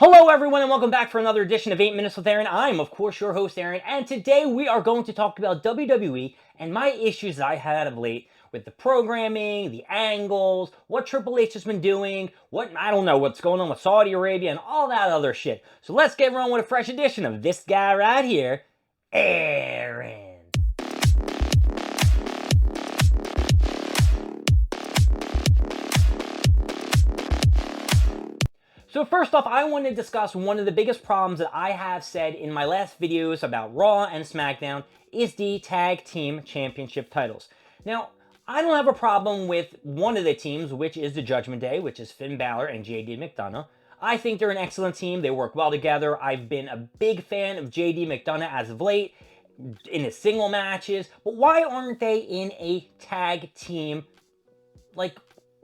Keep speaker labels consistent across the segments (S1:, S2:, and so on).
S1: Hello everyone and welcome back for another edition of 8 Minutes with Aaron. I'm of course your host Aaron, and today we are going to talk about WWE and my issues that I had of late with the programming, the angles, what Triple H has been doing, I don't know what's going on with Saudi Arabia and all that other shit. So let's get on with a fresh edition of this guy right here, Aaron. So first off, I want to discuss one of the biggest problems that I have said in my last videos about Raw and SmackDown is the Tag Team Championship titles. Now, I don't have a problem with one of the teams, which is the Judgment Day, which is Finn Balor and JD McDonough. I think they're an excellent team. They work well together. I've been a big fan of JD McDonough as of late in his single matches, but why aren't they in a tag team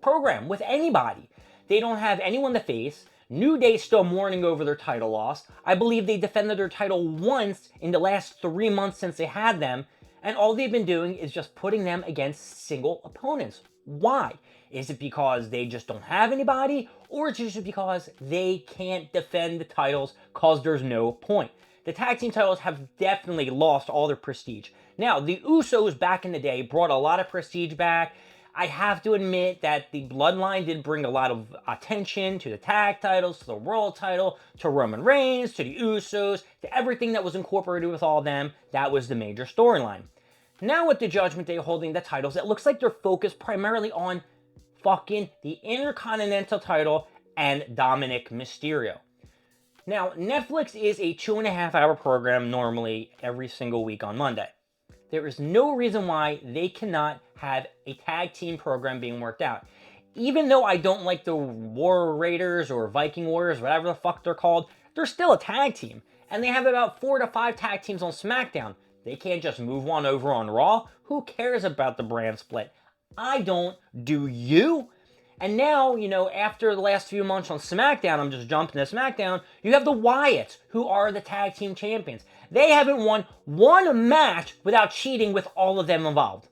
S1: program with anybody? They don't have anyone to face. New Day still mourning over their title loss. I believe they defended their title once in the last 3 months since they had them, and all they've been doing is just putting them against single opponents. Why? Is it because they just don't have anybody, or is it just because they can't defend the titles because there's no point? The tag team titles have definitely lost all their prestige. Now, the Usos back in the day brought a lot of prestige back. I have to admit that the Bloodline did bring a lot of attention to the tag titles, to the world title, to Roman Reigns, to the Usos, to everything that was incorporated with all of them. That was the major storyline. Now with the Judgment Day holding the titles, it looks like they're focused primarily on fucking the Intercontinental title and Dominic Mysterio. Now, Netflix is a 2.5-hour program normally every single week on Monday. There is no reason why they cannot have a tag team program being worked out. Even though I don't like the War Raiders or Viking Warriors, whatever the fuck they're called, they're still a tag team. And they have about 4 to 5 tag teams on SmackDown. They can't just move one over on Raw. Who cares about the brand split? I don't. Do you? And now, after the last few months on SmackDown, I'm just jumping to SmackDown, you have the Wyatts, who are the tag team champions. They haven't won one match without cheating with all of them involved.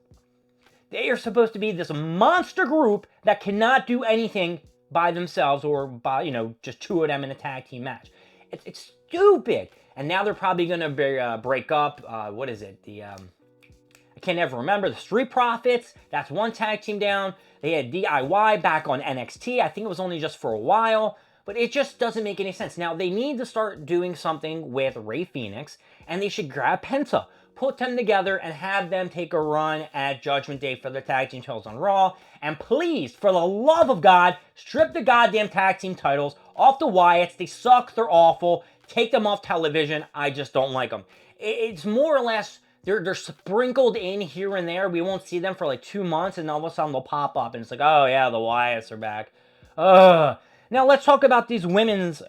S1: They are supposed to be this monster group that cannot do anything by themselves or by, just 2 of them in a tag team match. It's stupid. And now they're probably going to break up, what is it? I can't ever remember. The Street Profits, that's one tag team down. They had DIY back on NXT. I think it was only just for a while. But it just doesn't make any sense. Now, they need to start doing something with Rey Fenix, and they should grab Penta, put them together, and have them take a run at Judgment Day for the tag team titles on Raw. And please, for the love of God, strip the goddamn tag team titles off the Wyatts. They suck. They're awful. Take them off television. I just don't like them. It's more or less... They're sprinkled in here and there. We won't see them for like 2 months, and all of a sudden they'll pop up, and it's like, oh yeah, the Wyatts are back. Ugh. Now let's talk about these women's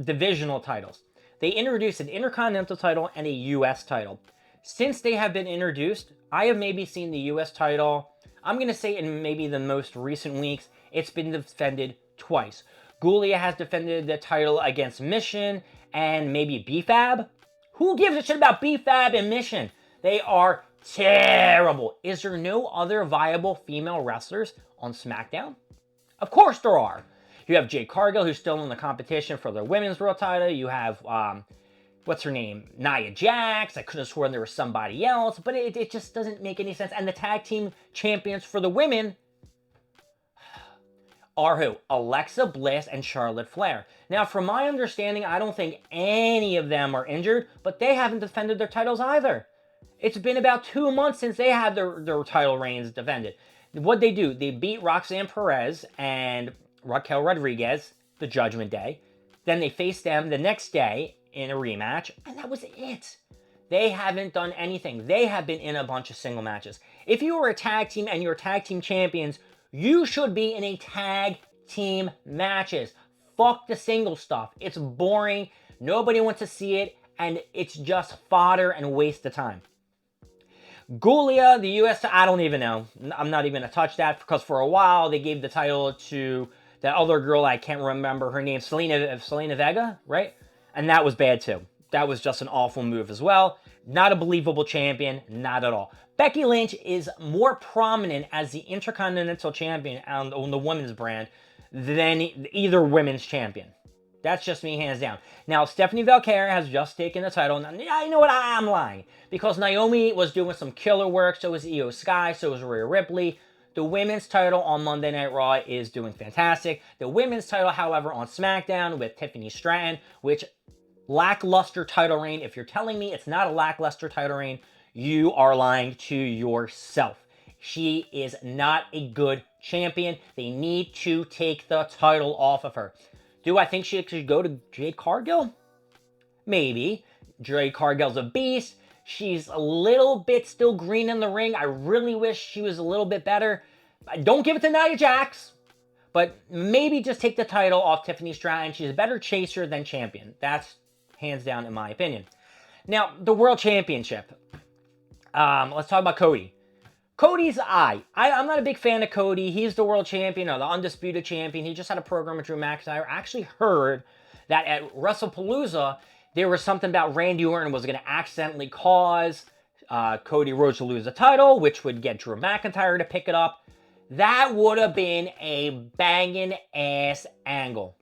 S1: divisional titles. They introduced an Intercontinental title and a U.S. title. Since they have been introduced, I have maybe seen the U.S. title, I'm going to say in maybe the most recent weeks, it's been defended twice. Giulia has defended the title against Mission and maybe B-Fab. Who gives a shit about B-Fab and Mission? They are terrible. Is there no other viable female wrestlers on SmackDown? Of course there are. You have Jade Cargill, who's still in the competition for the women's world title. You have, what's her name? Nia Jax. I could have sworn there was somebody else, but it just doesn't make any sense. And the tag team champions for the women are who? Alexa Bliss and Charlotte Flair. Now, from my understanding, I don't think any of them are injured, but they haven't defended their titles either. It's been about 2 months since they had their title reigns defended. What'd they do? They beat Roxanne Perez and Raquel Rodriguez, the Judgment Day. Then they faced them the next day in a rematch, and that was it. They haven't done anything. They have been in a bunch of single matches. If you are a tag team and you're tag team champions, you should be in a tag team matches. Fuck the single stuff. It's boring. Nobody wants to see it, and it's just fodder and waste of time. Giulia, the U.S., I don't even know. I'm not even going to touch that because for a while they gave the title to that other girl, I can't remember her name, Selena Vega, right? And that was bad too. That was just an awful move as well. Not a believable champion, not at all. Becky Lynch is more prominent as the Intercontinental Champion on the women's brand than either women's champion. That's just me, hands down. Now, Stephanie Valkyria has just taken the title. Now, you know what? I'm lying. Because Naomi was doing some killer work. So was Io Sky. So was Rhea Ripley. The women's title on Monday Night Raw is doing fantastic. The women's title, however, on SmackDown with Tiffany Stratton, which lackluster title reign. If you're telling me it's not a lackluster title reign, you are lying to yourself. She is not a good champion. They need to take the title off of her. Do I think she should go to Jade Cargill? Maybe. Jade Cargill's a beast. She's a little bit still green in the ring. I really wish she was a little bit better. Don't give it to Nia Jax. But maybe just take the title off Tiffany Stratton. She's a better chaser than champion. That's hands down in my opinion. Now, the World Championship. Let's talk about Cody. Cody's I'm not a big fan of Cody. He's the world champion or the undisputed champion. He just had a program with Drew McIntyre. I actually heard that at WrestlePalooza, there was something about Randy Orton was going to accidentally cause Cody Rhodes to lose the title, which would get Drew McIntyre to pick it up. That would have been a banging ass angle.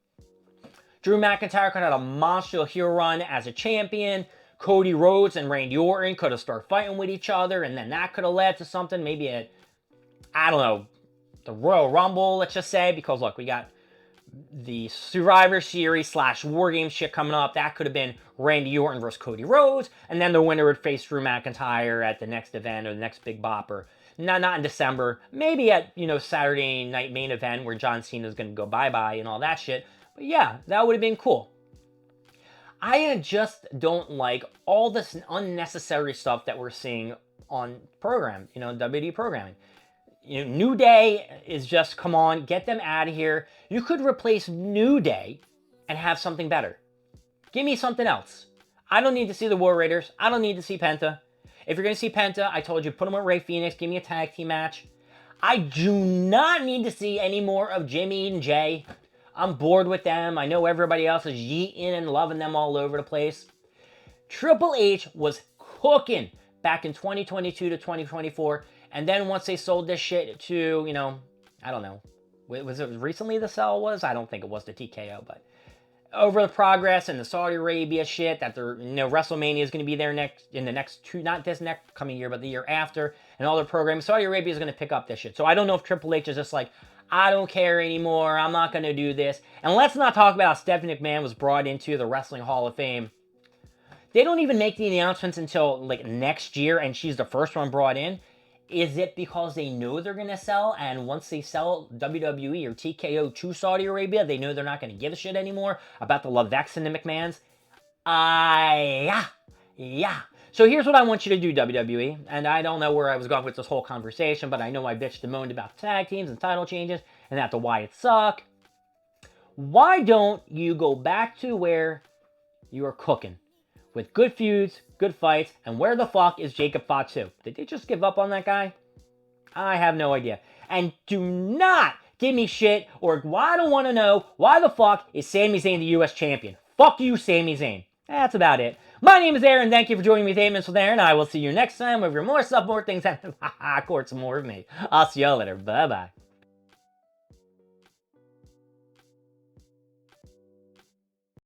S1: Drew McIntyre could have had a monster heel run as a champion. Cody Rhodes and Randy Orton could have started fighting with each other, and then that could have led to something, maybe the Royal Rumble, let's just say, because look, we got the Survivor Series / War Games shit coming up. That could have been Randy Orton versus Cody Rhodes, and then the winner would face Drew McIntyre at the next event or the next big bopper. Not in December, maybe at, Saturday night main event where John Cena's going to go bye-bye and all that shit. But yeah, that would have been cool. I just don't like all this unnecessary stuff that we're seeing on program, WWE programming. New Day is just, come on, get them out of here. You could replace New Day and have something better. Give me something else. I don't need to see the War Raiders. I don't need to see Penta. If you're going to see Penta, I told you, put him with Rey Fenix. Give me a tag team match. I do not need to see any more of Jimmy and Jay. I'm bored with them. I know everybody else is yeeting and loving them all over the place. Triple H was cooking back in 2022 to 2024. And then once they sold this shit to, I don't know. Was it recently the sell was? I don't think it was the TKO, but over the Progress and the Saudi Arabia shit that WrestleMania is going to be there in the next two, not this next coming year, but the year after, and all their programs. Saudi Arabia is going to pick up this shit. So I don't know if Triple H is just like, I don't care anymore. I'm not going to do this. And let's not talk about how Stephanie McMahon was brought into the Wrestling Hall of Fame. They don't even make the announcements until next year, and she's the first one brought in. Is it because they know they're going to sell, and once they sell WWE or TKO to Saudi Arabia, they know they're not going to give a shit anymore about the LaVex and the McMahons? Yeah. So here's what I want you to do, WWE, and I don't know where I was going with this whole conversation, but I know I bitched and moaned about tag teams and title changes, and that the Wyatt suck. Why don't you go back to where you are cooking? With good feuds, good fights, and where the fuck is Jacob Fatu? Did they just give up on that guy? I have no idea. And do not give me shit, or I don't want to know why the fuck is Sami Zayn the US champion. Fuck you, Sami Zayn. That's about it. My name is Aaron. Thank you for joining me with 8 Minutes with Aaron. I will see you next time with more stuff, more things, and of course, more of me. I'll see y'all later. Bye-bye.